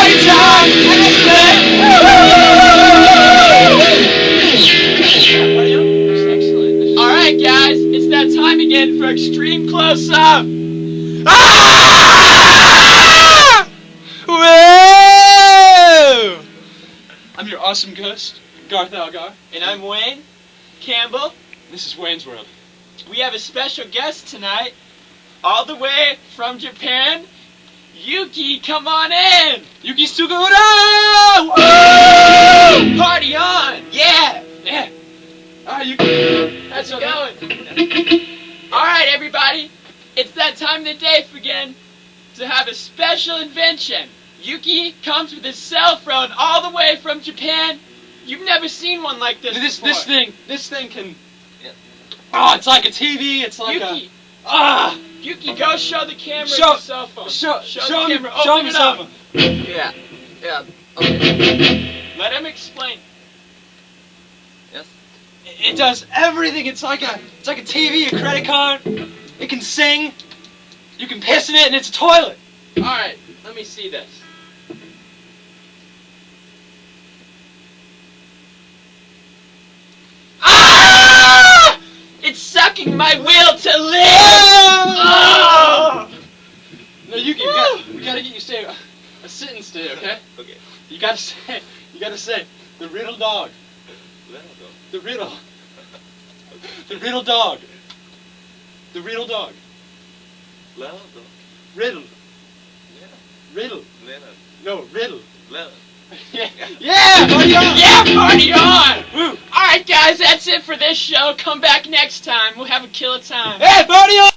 Party time! Excellent. Alright guys, it's that time again for Extreme Close-Up! Ah! Whoa! I'm your awesome ghost, Garth Algar. And I'm Wayne Campbell. This is Wayne's World. We have a special guest tonight, all the way from Japan. Yuki, come on in! Yuki Sugura! Woo! Party on! Yeah! Yeah! Alright, Yuki. How's it going? Alright, everybody. It's that time of the day again to have a special invention. Yuki comes with his cell phone all the way from Japan. You've never seen one like this before. This thing can... Oh, it's like a TV, it's like Yuki. Yuki, go show the camera Show- the cell phone. Show the him camera. Open it up. Yeah, okay. Let him explain. Yes. It does everything. It's like a TV, a credit card. It can sing. You can piss in it, and it's a toilet. Alright, let me see this. Ah! It's sucking my will to live! Oh! No, Yuki, we gotta get you stay a sitting stay, okay? Okay. You gotta say, the riddle dog. The riddle. The riddle dog. The riddle dog. Riddle. Riddle. No, riddle. Yeah, party on! Yeah, party on! Woo. Alright guys, that's it for this show. Come back next time. We'll have a killer time. Hey, party on!